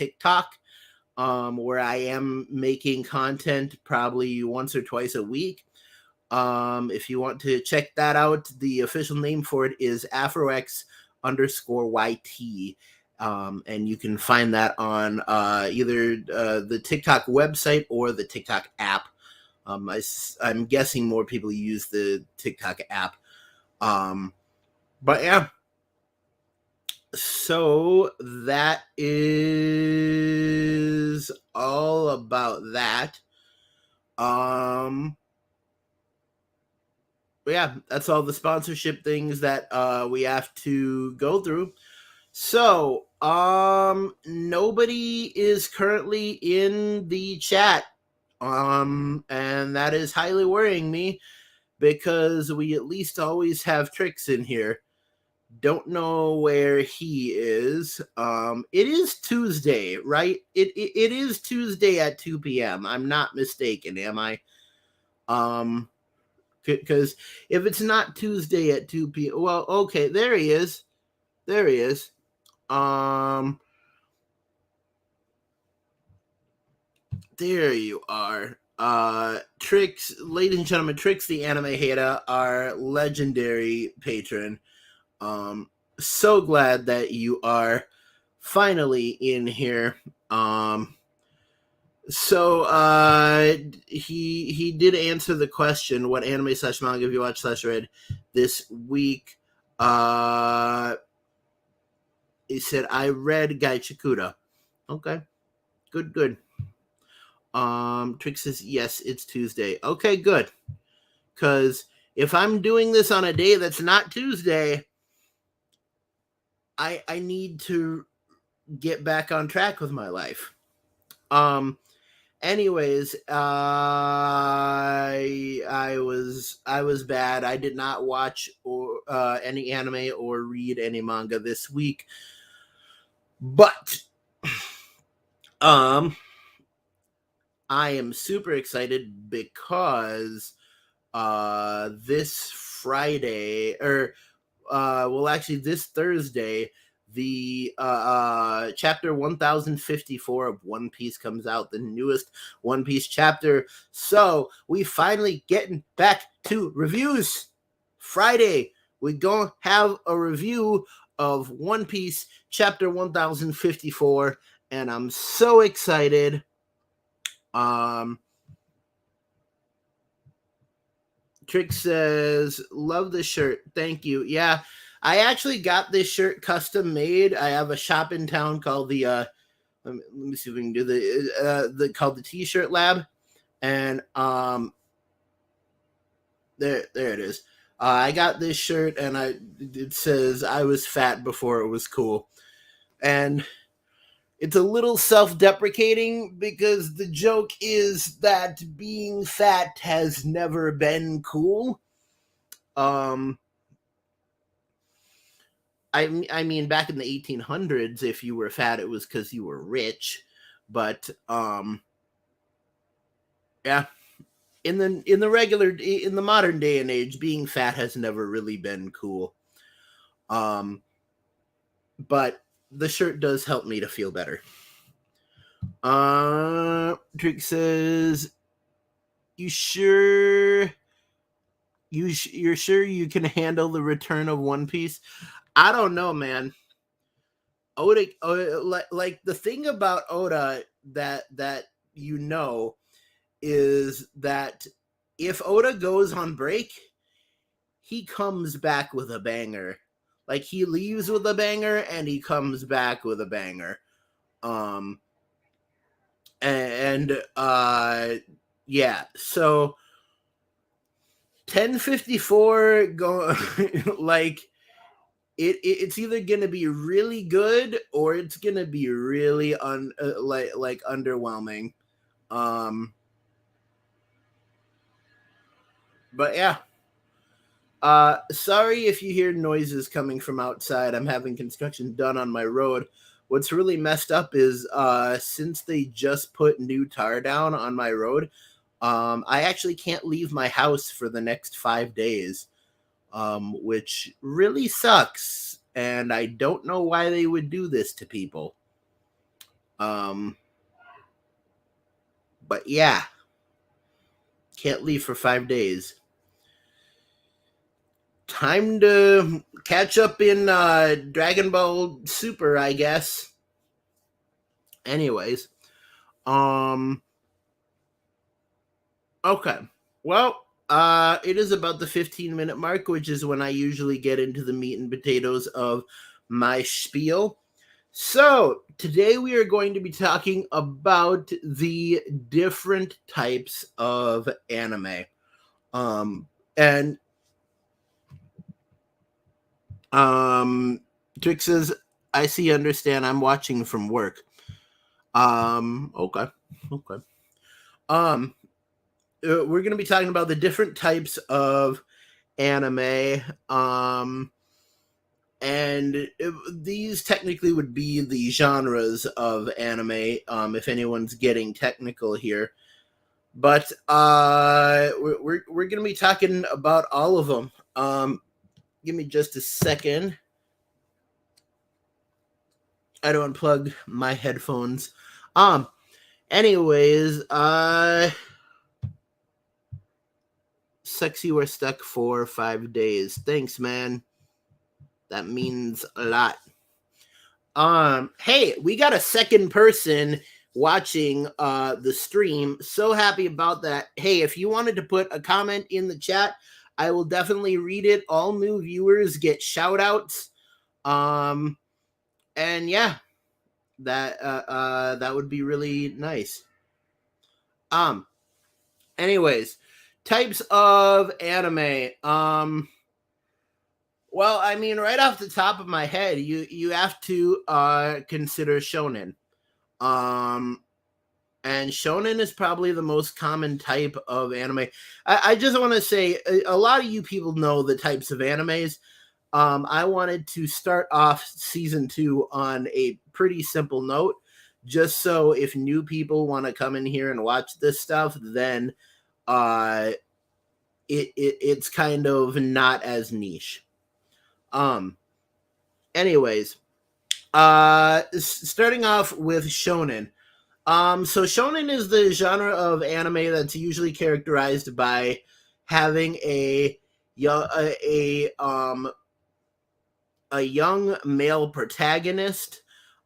TikTok, where I am making content probably once or twice a week. If you want to check that out, the official name for it is AfroX_YT. And you can find that on either the TikTok website or the TikTok app. I'm guessing more people use the TikTok app. But yeah. So that is all about that. But yeah, that's all the sponsorship things that we have to go through. So, nobody is currently in the chat. And that is highly worrying me because we at least always have Tricks in here. Don't know where he is. It is Tuesday, right? It is Tuesday at 2 p.m. I'm not mistaken, am I? Because if it's not Tuesday at 2 p.m., well, okay, there he is. There he is. There you are. Tricks, ladies and gentlemen, Tricks the Anime Hater, our legendary patron. So glad that you are finally in here. He did answer the question, what anime / manga have you watched / read this week? He said, I read Gaichikuda. Okay. Good. Trick says, yes, it's Tuesday. Okay, good. Because if I'm doing this on a day that's not Tuesday, I need to get back on track with my life. Anyways, I was bad. I did not watch or any anime or read any manga this week. But I am super excited because this Friday, or actually this Thursday, the chapter 1054 of One Piece comes out, the newest One Piece chapter. So we finally getting back to reviews. Friday, we gonna have a review of One Piece chapter 1054, and I'm so excited. Trick says, love the shirt. Thank you. Yeah, I actually got this shirt custom made. I have a shop in town called the let me see if we can do the called the T-shirt Lab, and there it is. I got this shirt, and it says I was fat before it was cool, and it's a little self-deprecating because the joke is that being fat has never been cool. I mean, back in the 1800s, if you were fat, it was because you were rich. But yeah, in the modern day and age, being fat has never really been cool. But the shirt does help me to feel better. Trick says, "You sure? You're sure you can handle the return of One Piece?" I don't know, man. Oda, like the thing about Oda that you know is that if Oda goes on break, he comes back with a banger. Like he leaves with a banger and he comes back with a banger. Yeah, so 1054 go like it's either gonna be really good or it's gonna be really like underwhelming. But yeah. Sorry if you hear noises coming from outside. I'm having construction done on my road. What's really messed up is since they just put new tar down on my road, I actually can't leave my house for the next 5 days, which really sucks. And I don't know why they would do this to people. Um, but yeah, can't leave for 5 days. Time to catch up in Dragon Ball Super, I guess. Anyways, um, okay. Well, it is about the 15-minute mark, which is when I usually get into the meat and potatoes of my spiel. So, today we are going to be talking about the different types of anime. And Twix says, I see, understand, I'm watching from work. Okay. Okay. Um, we're going to be talking about the different types of anime. And these technically would be the genres of anime, if anyone's getting technical here. But we're going to be talking about all of them. Give me just a second. I don't unplug my headphones. Anyways, Sexy, we're stuck for 5 days. Thanks, man. That means a lot. Hey, we got a second person watching the stream. So happy about that. Hey, if you wanted to put a comment in the chat, I will definitely read it. All new viewers get shout outs. And yeah, that would be really nice. Anyways, types of anime. Well, I mean, right off the top of my head, you have to consider shonen. And shonen is probably the most common type of anime. I just want to say a lot of you people know the types of animes. I wanted to start off season 2 on a pretty simple note, just so if new people want to come in here and watch this stuff, then it's kind of not as niche. Anyways, starting off with shonen. So shonen is the genre of anime that's usually characterized by having a young male protagonist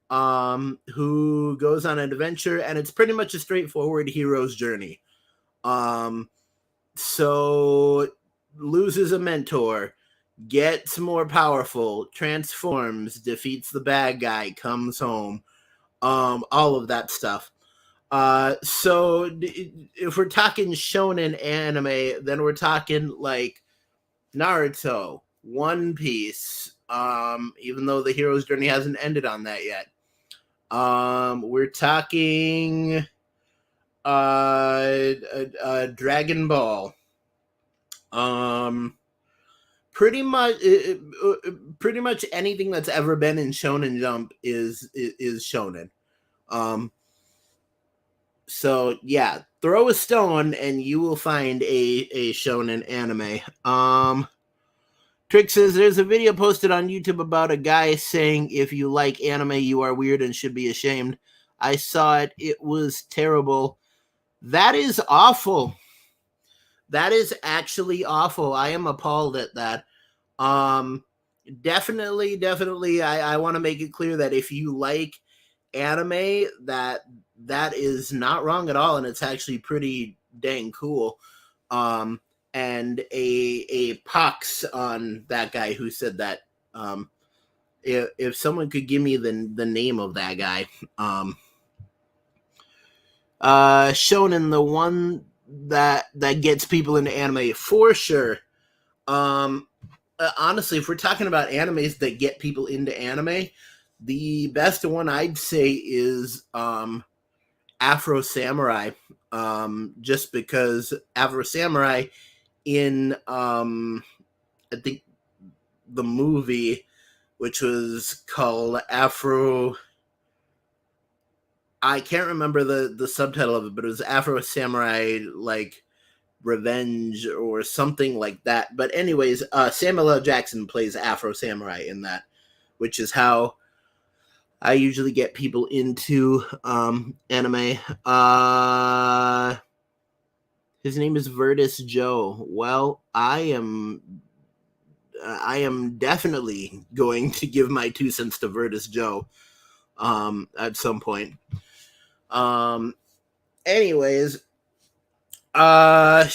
who goes on an adventure, and it's pretty much a straightforward hero's journey. So loses a mentor, gets more powerful, transforms, defeats the bad guy, comes home, all of that stuff. So if we're talking shonen anime, then we're talking like Naruto, One Piece, even though the hero's journey hasn't ended on that yet. We're talking Dragon Ball. Pretty much anything that's ever been in Shonen Jump is shonen. So yeah, throw a stone and you will find a shonen anime. Trick says there's a video posted on YouTube about a guy saying if you like anime, you are weird and should be ashamed. I saw it. It was terrible. That is awful. That is actually awful. I am appalled at that. Definitely, I want to make it clear that if you like anime, that is not wrong at all, and it's actually pretty dang cool. And a pox on that guy who said that. If someone could give me the name of that guy. Shonen, the one that gets people into anime for sure. Honestly, if we're talking about animes that get people into anime, the best one I'd say is Afro Samurai. Just because Afro Samurai in I think the movie, which was called Afro, I can't remember the subtitle of it, but it was Afro Samurai like Revenge or something like that. But anyways, Samuel L. Jackson plays Afro Samurai in that, which is how I usually get people into anime. His name is Virtus Joe. Well, I am definitely going to give my 2 cents to Virtus Joe at some point. Anyways, that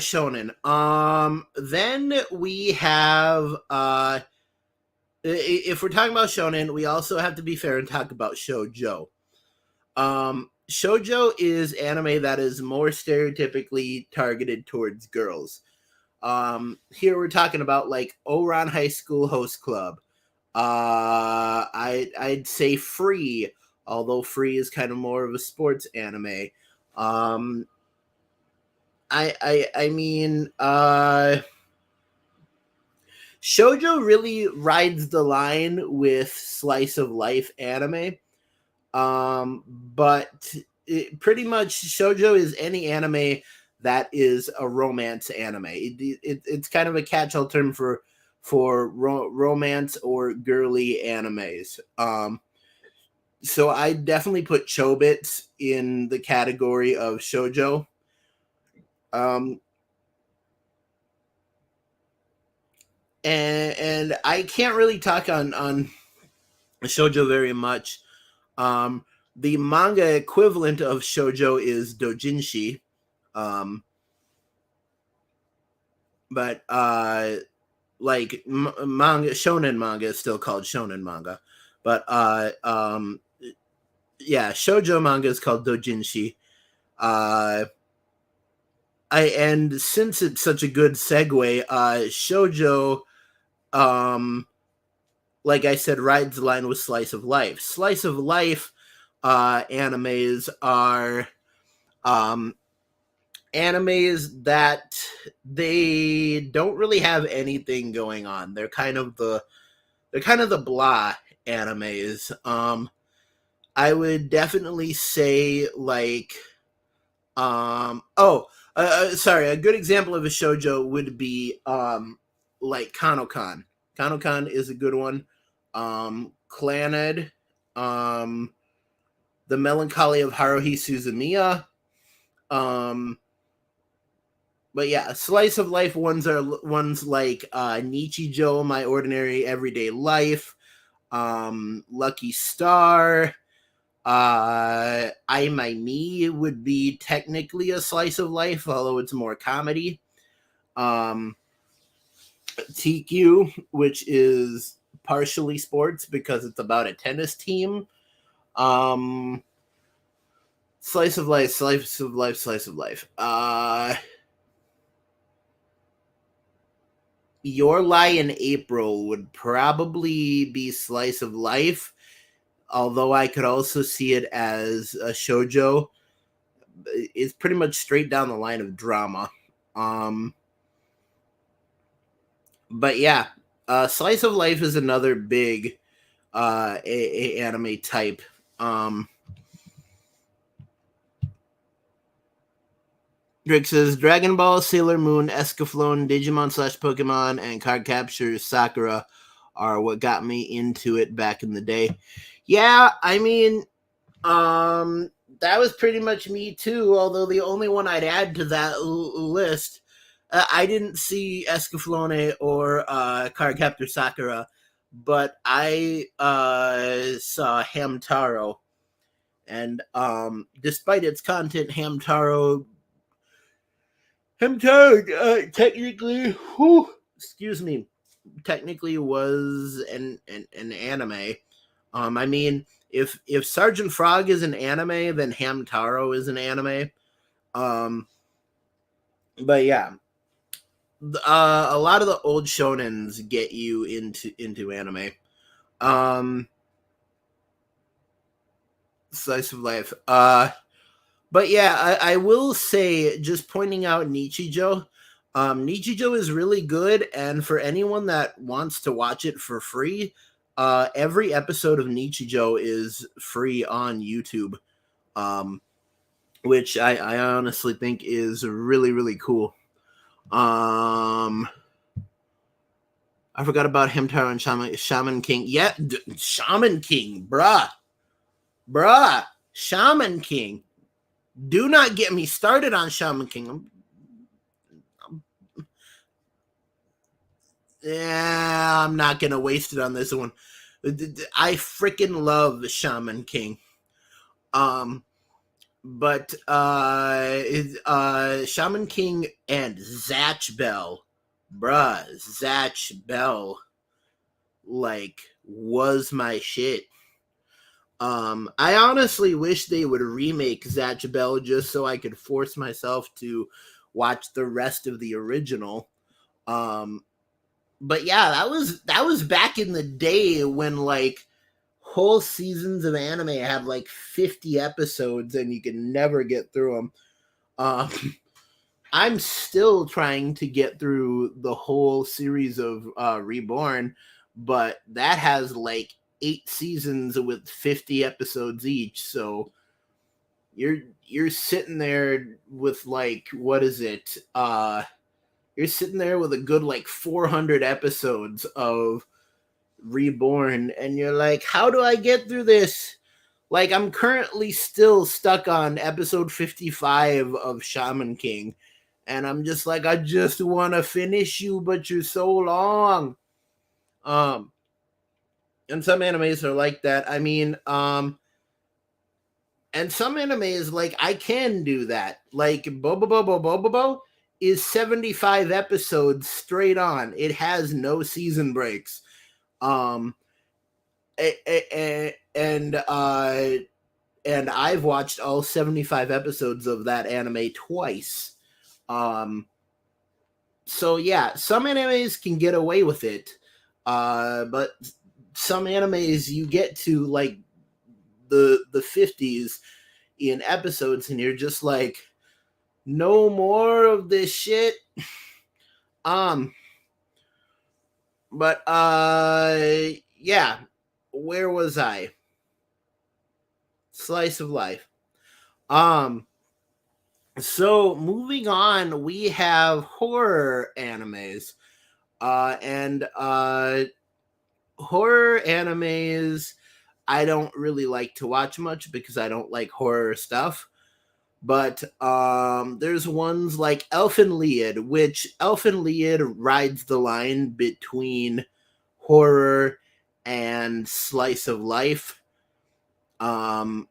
shonen. Then we have if we're talking about shonen, we also have to be fair and talk about shoujo. Shoujo is anime that is more stereotypically targeted towards girls. Here we're talking about like Ouran High School Host Club. I'd say Free, although Free is kind of more of a sports anime. I mean, shoujo really rides the line with slice of life anime. But pretty much shoujo is any anime that is a romance anime. It's kind of a catch-all term for romance or girly animes. So I definitely put Chobits in the category of shoujo. And I can't really talk on shoujo very much. The manga equivalent of shoujo is dojinshi. But like manga, shonen manga is still called shonen manga. But yeah, shoujo manga is called dojinshi. And since it's such a good segue, shoujo, like I said, rides the line with slice of life. Slice of life animes are animes that they don't really have anything going on. They're kind of the blah animes. I would definitely say like sorry, a good example of a shoujo would be like Kanokan. Kanokan is a good one. Clannad, The Melancholy of Haruhi Suzumiya. But yeah, slice of life ones are ones like Nichijou, My Ordinary Everyday Life, Lucky Star, I My Me would be technically a slice of life, although it's more comedy. TQ, which is partially sports because it's about a tennis team. Slice of life, slice of life, slice of life. Your Lie in April would probably be slice of life, although I could also see it as a shoujo. It's pretty much straight down the line of drama. But yeah, slice of life is another big anime type. Drake says Dragon Ball, Sailor Moon, Escaflowne, Digimon / Pokemon, and Card Capture Sakura are what got me into it back in the day. Yeah, I mean, that was pretty much me too. Although the only one I'd add to that list, I didn't see Escaflowne or Card Captor Sakura, but I saw Hamtaro, and despite its content, Hamtaro technically, excuse me, technically was an anime. I mean, if Sergeant Frog is an anime, then Hamtaro is an anime. But yeah, a lot of the old shonens get you into anime. Slice of life. But yeah, I will say, just pointing out Nichijou. Nichijou is really good, and for anyone that wants to watch it for free, every episode of Nichijou is free on YouTube, which I honestly think is really, really cool. I forgot about Hamtaro and Shaman King. Yeah, Shaman King, bruh, Shaman King. Do not get me started on Shaman King. Yeah, I'm not gonna waste it on this one. I freaking love the Shaman King. Um, but Shaman King and Zatch Bell, bruh, Zatch Bell, like, was my shit. I honestly wish they would remake Zatch Bell just so I could force myself to watch the rest of the original. Um, but yeah, that was back in the day when like whole seasons of anime had like 50 episodes and you could never get through them. Um, I'm still trying to get through the whole series of Reborn, but that has like 8 seasons with 50 episodes each. So you're sitting there with like, what is it? You're sitting there with a good like 400 episodes of Reborn, and you're like, how do I get through this? Like, I'm currently still stuck on episode 55 of Shaman King, and I'm just like, I just want to finish you, but you're so long. Um, and some animes are like that. I mean, and some animes like I can do that. Like Bobo Bobo Bobo Bobo is 75 episodes straight on. It has no season breaks. Um, and and I've watched all 75 episodes of that anime twice. Um, so yeah, some animes can get away with it, but some animes you get to like the 50s in episodes, and you're just like, no more of this shit. Um, but yeah, where was I? Slice of life. Um, so moving on, we have horror animes. And horror animes I don't really like to watch much because I don't like horror stuff. But there's ones like Elfen Lied, which Elfen Lied rides the line between horror and slice of life. Um,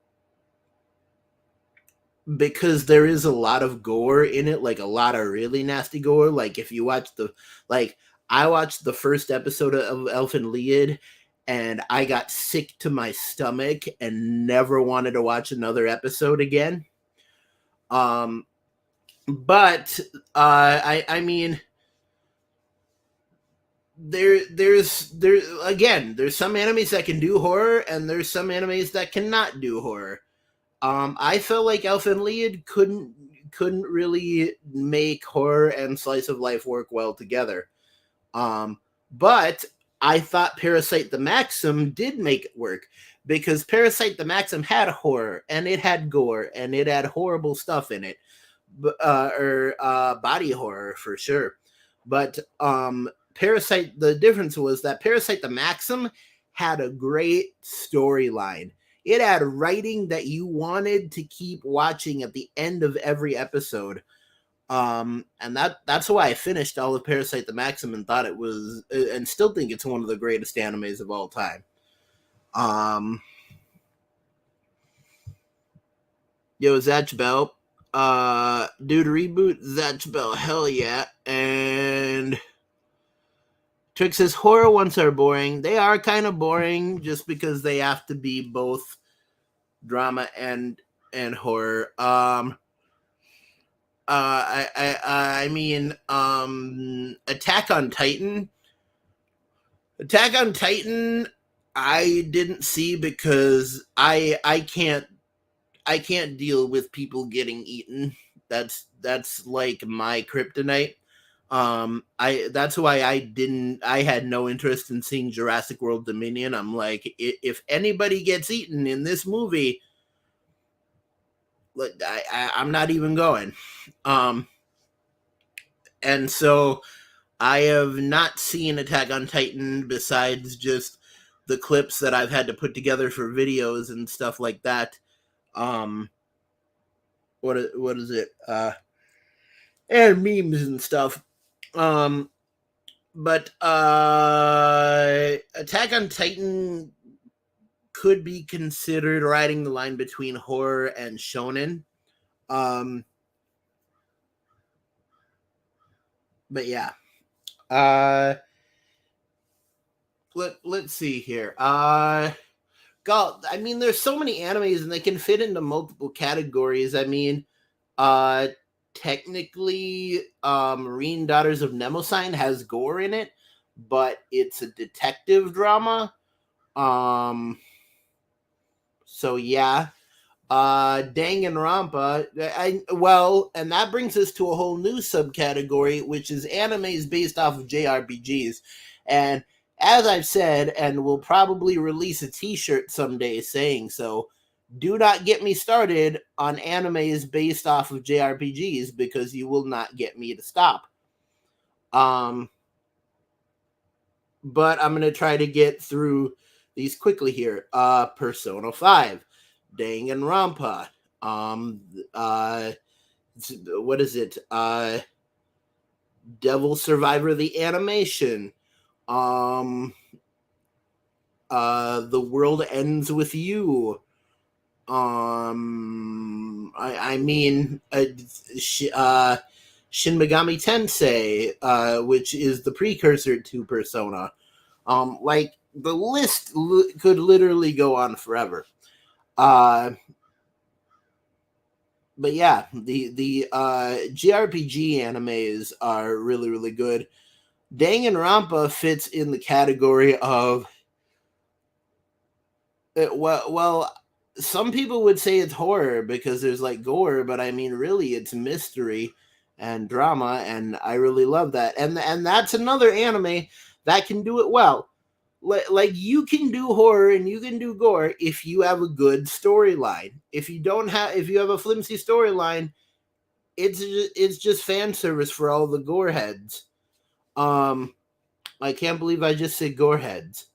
because there is a lot of gore in it, like a lot of really nasty gore. Like if you watch like I watched the first episode of Elfen Lied and I got sick to my stomach and never wanted to watch another episode again. Um, but I mean, there's some animes that can do horror and there's some animes that cannot do horror. I felt like Elfen Lied couldn't really make horror and slice of life work well together. But I thought Parasite the Maxim did make it work because Parasite the Maxim had horror and it had gore and it had horrible stuff in it, or body horror for sure. But Parasite, the difference was that Parasite the Maxim had a great storyline. It had writing that you wanted to keep watching at the end of every episode. And that's why I finished all of Parasite the Maxim and thought it was, and still think it's one of the greatest animes of all time. Um, yo, Zatch Bell, dude, reboot Zatch Bell, hell yeah. And Trick says horror ones are boring. They are kind of boring just because they have to be both drama and horror. I mean, Attack on Titan. Attack on Titan, I didn't see because I can't deal with people getting eaten. That's like my kryptonite. I that's why I had no interest in seeing Jurassic World Dominion. I'm like, if anybody gets eaten in this movie, I'm not even going. Um, and so I have not seen Attack on Titan besides just the clips that I've had to put together for videos and stuff like that. Um, what is it? And memes and stuff. Um, but Attack on Titan could be considered riding the line between horror and shonen. Um, but yeah. Uh, let's see here. God, I mean, there's so many animes and they can fit into multiple categories. I mean, uh, technically, Marine Daughters of Nemosine has gore in it, but it's a detective drama. Um, so yeah. Danganronpa, and that brings us to a whole new subcategory, which is animes based off of JRPGs. And as I've said, and will probably release a t-shirt someday saying so, do not get me started on animes based off of JRPGs because you will not get me to stop. But I'm going to try to get through these quickly here. Persona 5. Danganronpa. What is it? Devil Survivor the animation. The World Ends with You. I mean, Shin Megami Tensei, which is the precursor to Persona. Like the list could literally go on forever. But yeah, the JRPG animes are really, really good. Danganronpa fits in the category of well, some people would say it's horror because there's like gore, but I mean, really, it's mystery and drama, and I really love that. And that's another anime that can do it well. Like you can do horror and you can do gore if you have a good storyline. If you have a flimsy storyline, it's just fan service for all the gore heads. I can't believe I just said gore heads.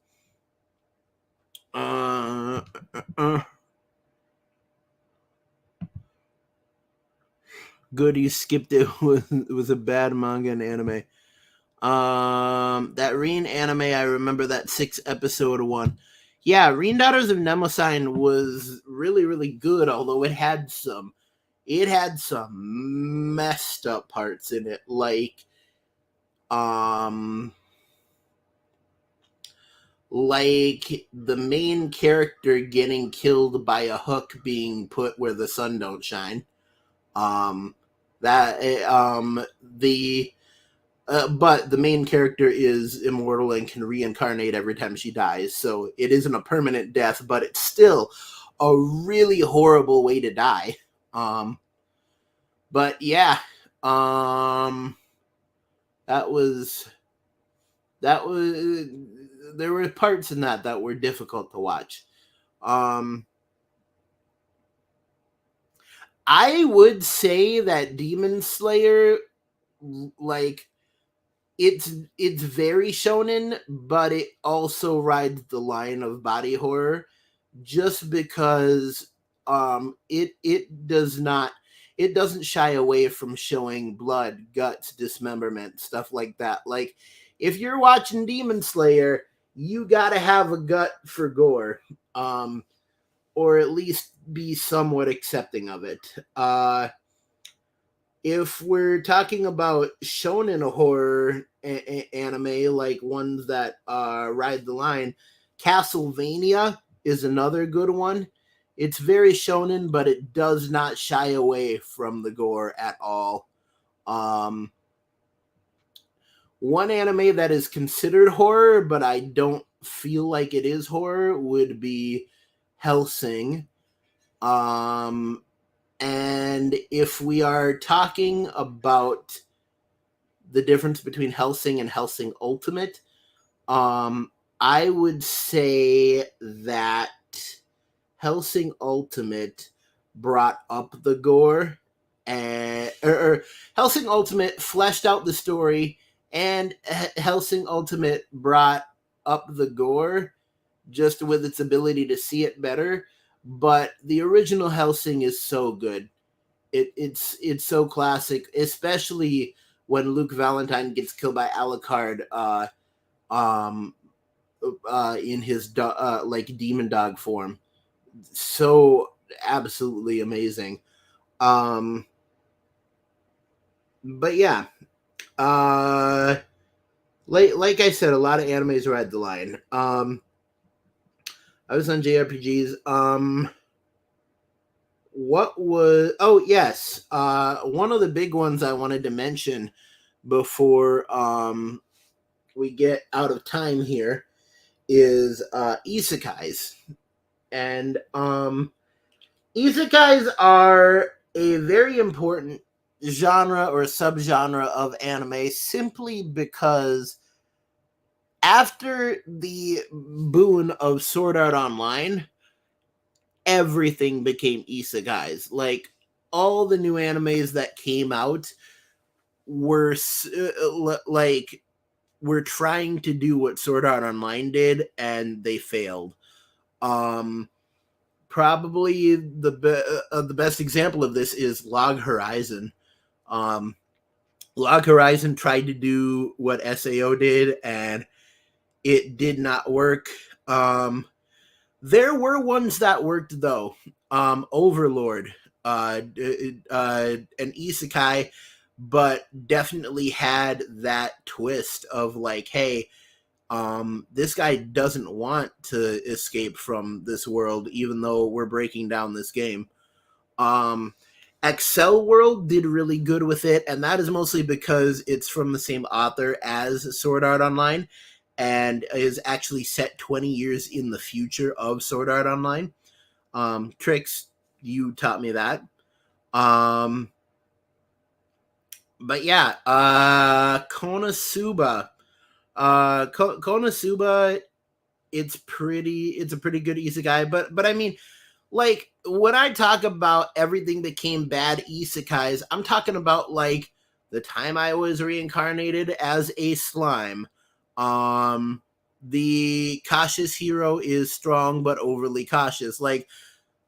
Good, you skipped it. It was a bad manga and anime. That Reen anime, I remember that 6 episode one. Yeah, Reen Daughters of Nemosine was really, really good, although it had some messed up parts in it, like the main character getting killed by a hook being put where the sun don't shine. That the But the main character is immortal and can reincarnate every time she dies, so it isn't a permanent death, but it's still a really horrible way to die. But yeah, that was there were parts in that were difficult to watch. I would say that Demon Slayer, like, it's very shonen, but it also rides the line of body horror, just because it doesn't shy away from showing blood, guts, dismemberment, stuff like that. Like, if you're watching Demon Slayer, you gotta have a gut for gore, or at least be somewhat accepting of it. If we're talking about shonen horror anime, like ones that ride the line, Castlevania is another good one. It's very shonen, but it does not shy away from the gore at all. One anime that is considered horror, but I don't feel like it is horror, would be Hellsing. And if we are talking about the difference between Hellsing and Hellsing Ultimate, I would say that Hellsing Ultimate brought up the gore, or Hellsing Ultimate fleshed out the story and Hellsing Ultimate brought up the gore just with its ability to see it better. But the original Hellsing is so good. It's so classic, especially when Luke Valentine gets killed by Alucard um, in his like demon dog form. So absolutely amazing. Um, but yeah, uh, like I said, a lot of animes ride the line. I was on JRPGs. What was? Oh yes, one of the big ones I wanted to mention before we get out of time here is isekais, and isekais are a very important genre or subgenre of anime simply because after the boon of Sword Art Online, everything became isekais. Like all the new animes that came out were like were trying to do what Sword Art Online did, and they failed. Um, Probably the best example of this is Log Horizon. Um, Log Horizon tried to do what Sao did, and it did not work. There were ones that worked though. Overlord, an isekai, but definitely had that twist of like, hey, this guy doesn't want to escape from this world, even though we're breaking down this game. Um, Excel World did really good with it, and that is mostly because it's from the same author as Sword Art Online and is actually set 20 years in the future of Sword Art Online. Tricks, you taught me that. Um, but yeah, Konosuba. Konosuba, it's a pretty good isekai, but I mean, like when I talk about everything that became bad isekais, I'm talking about like the time I was reincarnated as a slime. Um the cautious hero is strong but overly cautious. Like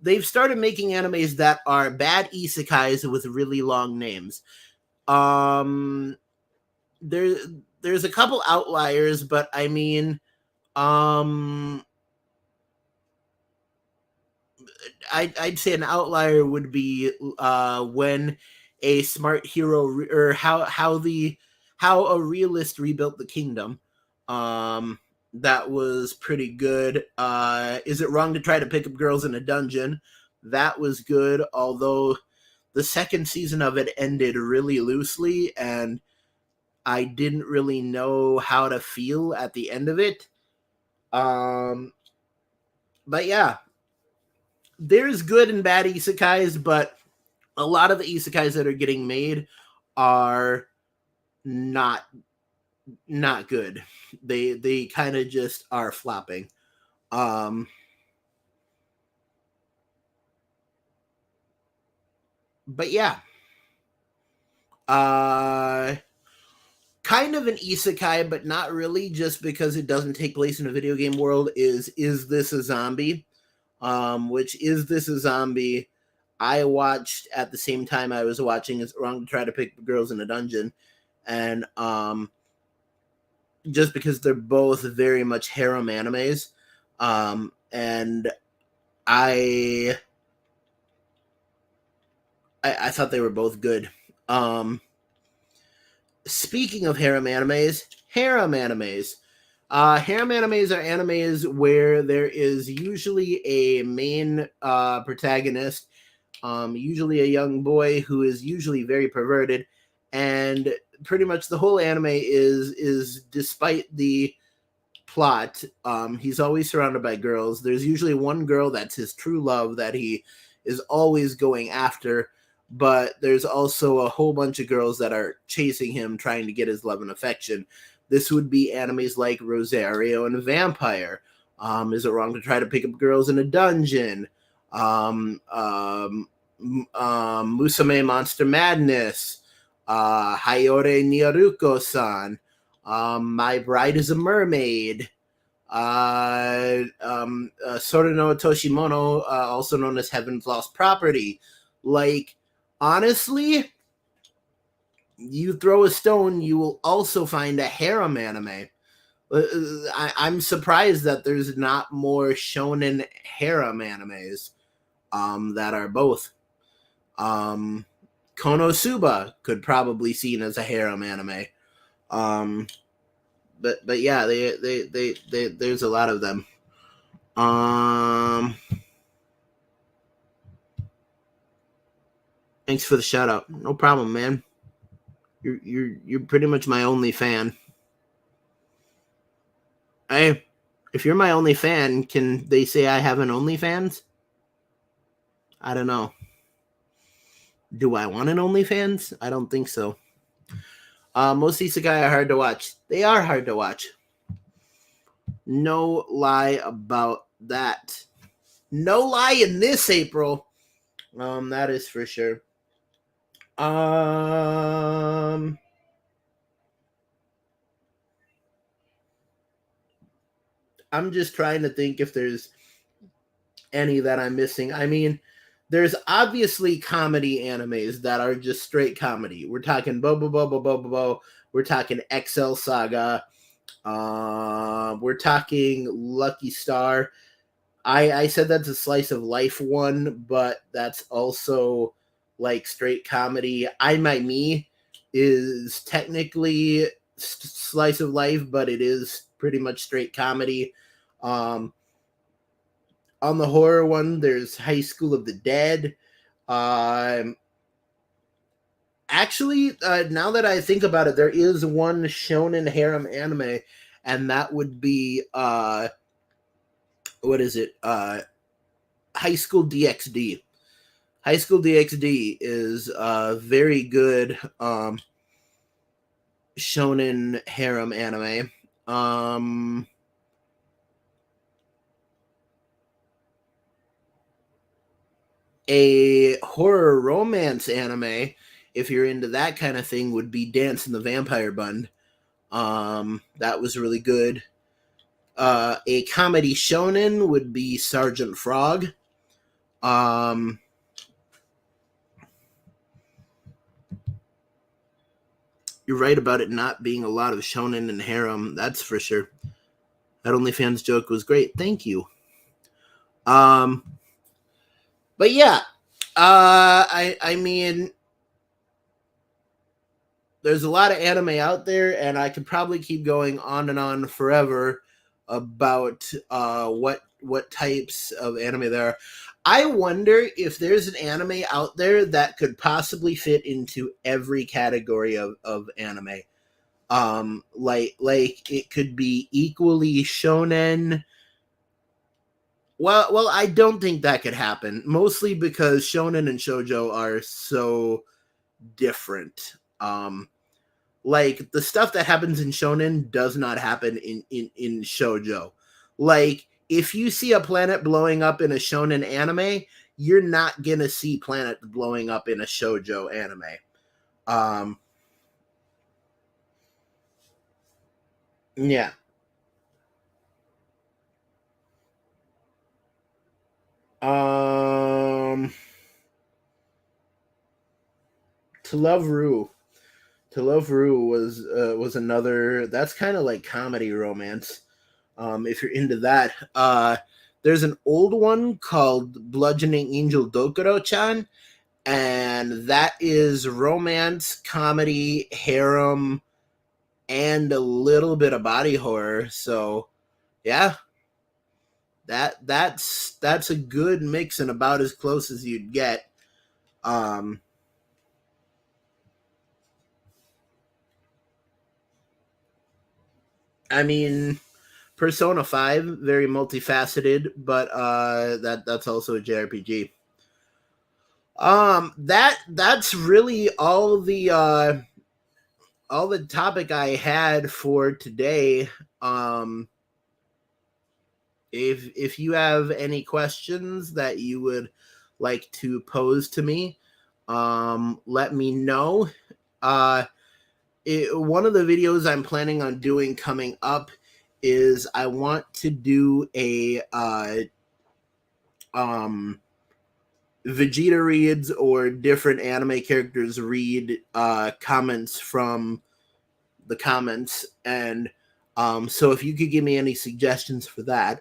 they've started making animes that are bad isekais with really long names. Um there there's a couple outliers, but I mean um I'd say an outlier would be when a smart hero or how a realist rebuilt the kingdom. Um, that was pretty good. Is it wrong to try to pick up girls in a dungeon? That was good, although the second season of it ended really loosely, and I didn't really know how to feel at the end of it. Um, but yeah, there's good and bad isekais, but a lot of the isekais that are getting made are not not good. They kind of just are flopping. Um but yeah. Uh Kind of an isekai but not really, just because it doesn't take place in a video game world, is this a zombie? Which is this a zombie? I watched at the same time I was watching It's Wrong to Try to Pick Girls in a Dungeon, and just because they're both very much harem animes. And I, I thought they were both good. Um, Speaking of harem animes. Harem animes are animes where there is usually a main protagonist, usually a young boy who is usually very perverted, and pretty much the whole anime is despite the plot. He's always surrounded by girls. There's usually one girl that's his true love that he is always going after, but there's also a whole bunch of girls that are chasing him, trying to get his love and affection. This would be animes like Rosario and Vampire. Is it wrong to try to pick up girls in a dungeon? Musume Monster Madness, Hayore Nyaruko-san, My Bride is a Mermaid, Sora no Toshimono, also known as Heaven's Lost Property. Like, honestly, you throw a stone, you will also find a harem anime. I'm surprised that there's not more shonen harem animes that are both. Um, Konosuba could probably seen as a harem anime. Um, but yeah, they there's a lot of them. Thanks for the shout out. No problem, man. You're pretty much my only fan. Hey, if you're my only fan, can they say I have an OnlyFans? I don't know. Do I want an OnlyFans? I don't think so. Most Isekai are hard to watch. They are hard to watch. No lie about that. No lie in this April. That is for sure. I'm just trying to think if there's any that I'm missing. I mean, there's obviously comedy animes that are just straight comedy. We're talking Bobo Bobo Bobo Bo. We're talking XL Saga. We're talking Lucky Star. I said that's a slice of life one, but that's also like straight comedy. I My Me is technically slice of life, but it is pretty much straight comedy. On the horror one, there's High School of the Dead. Actually, now that I think about it, there is one shonen harem anime, and that would be what is it? High School DxD. High School DxD is a very good shonen harem anime. A horror romance anime, if you're into that kind of thing, would be Dance in the Vampire Bund. That was really good. A comedy shonen would be Sergeant Frog. You're right about it not being a lot of shonen and harem. That's for sure. That OnlyFans joke was great. Thank you. But yeah, I mean, there's a lot of anime out there, and I could probably keep going on and on forever about what types of anime there are. I wonder if there's an anime out there that could possibly fit into every category of anime. Like it could be equally shonen. Well, I don't think that could happen. Mostly because shonen and shoujo are so different. Like the stuff that happens in shonen does not happen in shoujo. Like if you see a planet blowing up in a shonen anime, you're not gonna see planet blowing up in a shoujo anime. Yeah. Um, to Love Ru. To Love Ru was another. That's kind of like comedy romance. If you're into that, there's an old one called Bludgeoning Angel Dokuro-chan, and that is romance, comedy, harem, and a little bit of body horror. So, yeah, that's a good mix and about as close as you'd get. Um, I mean, Persona 5, very multifaceted, but that's also a JRPG. That's really all the topic I had for today. Um if you have any questions that you would like to pose to me, let me know. Uh one of the videos I'm planning on doing coming up is I want to do a Vegeta reads or different anime characters read comments from the comments, and so if you could give me any suggestions for that,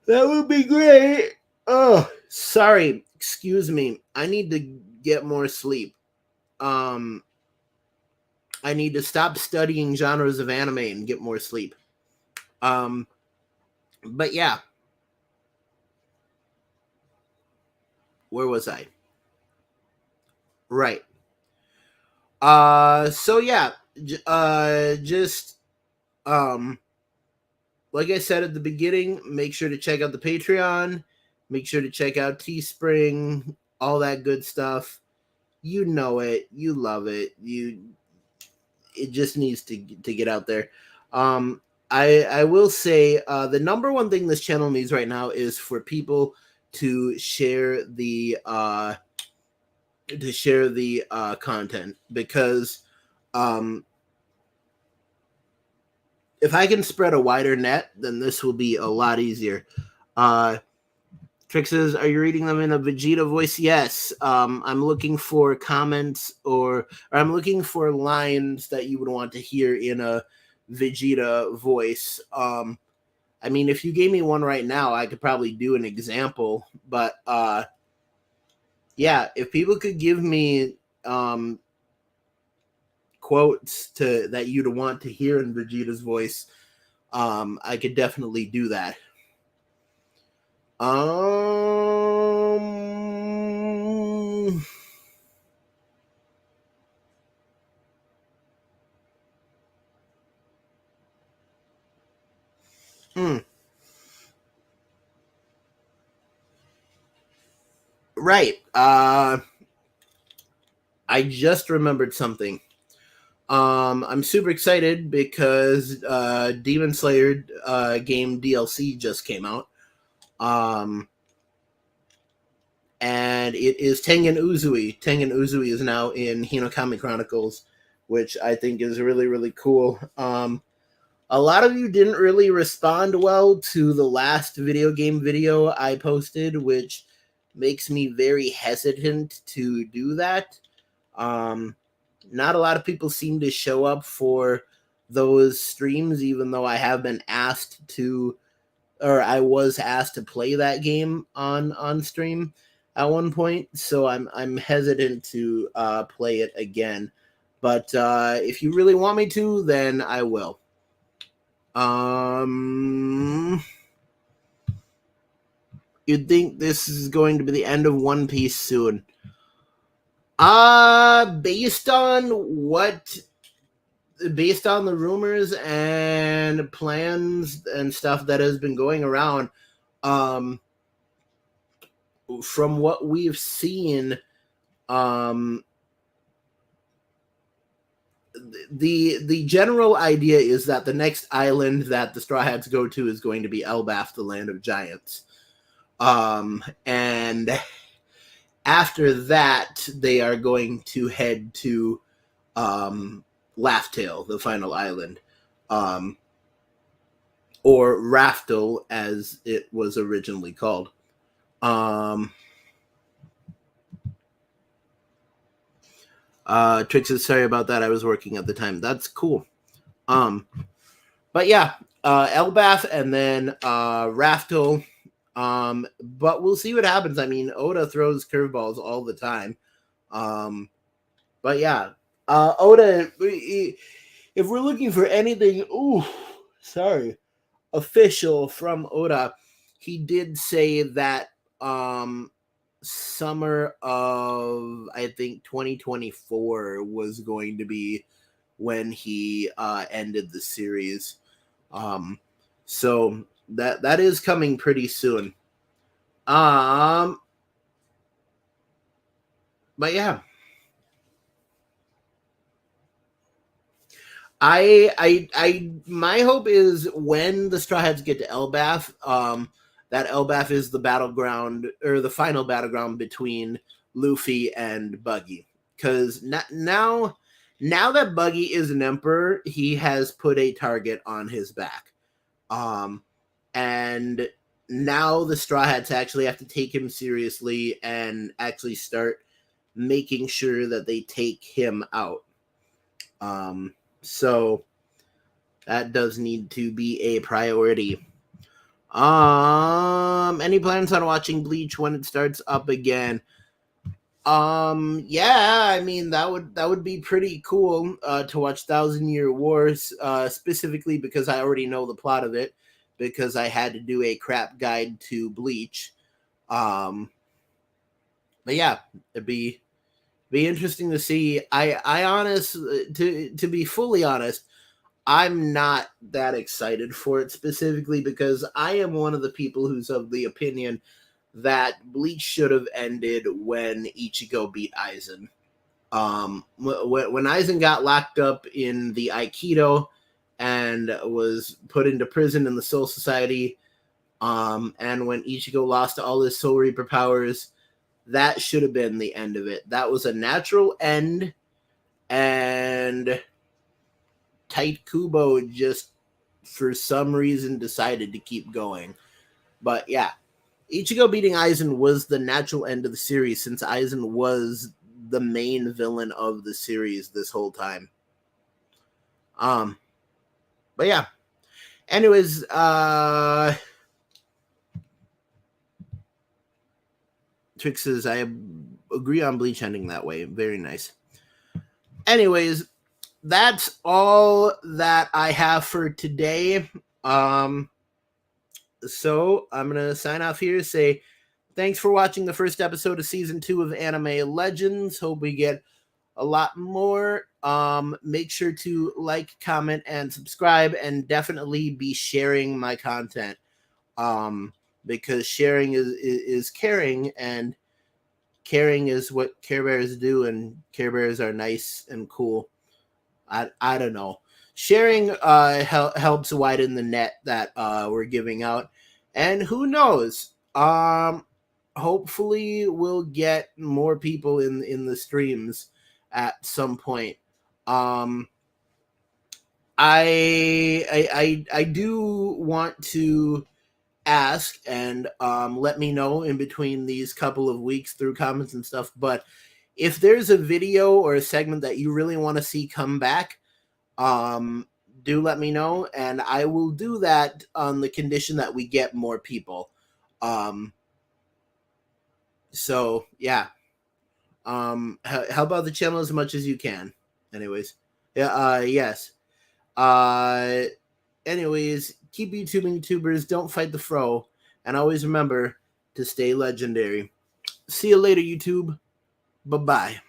that would be great. Oh, sorry, excuse me. I need to get more sleep. Um, I need to stop studying genres of anime and get more sleep. Um, but yeah, where was I? Right. So yeah, just um, like I said at the beginning, make sure to check out the Patreon. Make sure to check out Teespring, all that good stuff. You know it, you love it. It just needs to get out there. Um, I will say the number one thing this channel needs right now is for people to share the content, because um, if I can spread a wider net, then this will be a lot easier. Trix says, are you reading them in a Vegeta voice? Yes. I'm looking for comments or I'm looking for lines that you would want to hear in a Vegeta voice. I mean, if you gave me one right now, I could probably do an example. But yeah, if people could give me quotes that you'd want to hear in Vegeta's voice, I could definitely do that. Right. I just remembered something. I'm super excited because Demon Slayer game DLC just came out. And it is Tengen Uzui. Tengen Uzui is now in Hinokami Chronicles, which I think is really, really cool. A lot of you didn't really respond well to the last video game video I posted, which makes me very hesitant to do that. Not a lot of people seem to show up for those streams, even though I have been asked to, or I was asked to play that game on stream at one point. So I'm hesitant to play it again. But if you really want me to, then I will. You'd think this is going to be the end of One Piece soon. Based on the rumors and plans and stuff that has been going around, from what we've seen, the general idea is that the next island that the Straw Hats go to is going to be Elbaf, the land of giants. And after that, they are going to head to Laugh-Tale, the final island, or Raftel, as it was originally called. Trix is sorry about that. I was working at the time. That's cool. But yeah, Elbaf and then Raftel. But we'll see what happens. I mean, Oda throws curveballs all the time. But yeah, Oda, if we're looking for anything, official from Oda, he did say that summer of, I think, 2024 was going to be when he ended the series. So that is coming pretty soon. But yeah. My hope is when the Straw Hats get to Elbaf, that Elbaf is the battleground or the final battleground between Luffy and Buggy, because now Now that Buggy is an emperor, he has put a target on his back. And now the Straw Hats actually have to take him seriously and actually start making sure that they take him out. So that does need to be a priority. Any plans on watching Bleach when it starts up again? Yeah, I mean that would be pretty cool to watch Thousand Year Wars, specifically because I already know the plot of it, because I had to do a crap guide to Bleach. But yeah, it'd be interesting to see. I honest to be fully honest, I'm not that excited for it, specifically because I am one of the people who's of the opinion that Bleach should have ended when Ichigo beat Aizen. When Aizen got locked up in the Aikido and was put into prison in the Soul Society, and when Ichigo lost all his Soul Reaper powers, that should have been the end of it. That was a natural end, and Tite Kubo just, for some reason, decided to keep going. But yeah, Ichigo beating Aizen was the natural end of the series, since Aizen was the main villain of the series this whole time. But yeah. Anyways, Trix says, I agree on Bleach ending that way. Very nice. Anyways, that's all that I have for today. So I'm gonna sign off here. Say thanks for watching the first episode of season 2 of Anime Legends. Hope we get a lot more. Make sure to like, comment, and subscribe, and definitely be sharing my content. Because sharing is caring, and caring is what Care Bears do, and Care Bears are nice and cool. I don't know. Sharing helps widen the net that we're giving out, and who knows? Hopefully we'll get more people in the streams at some point. I do want to ask, and let me know in between these couple of weeks through comments and stuff, but if there's a video or a segment that you really want to see come back, do let me know, and I will do that on the condition that we get more people. So yeah, help out the channel as much as you can. Anyways, yeah, yes. Anyways, keep YouTubing, YouTubers. Don't fight the fro, and always remember to stay legendary. See you later, YouTube. Bye bye.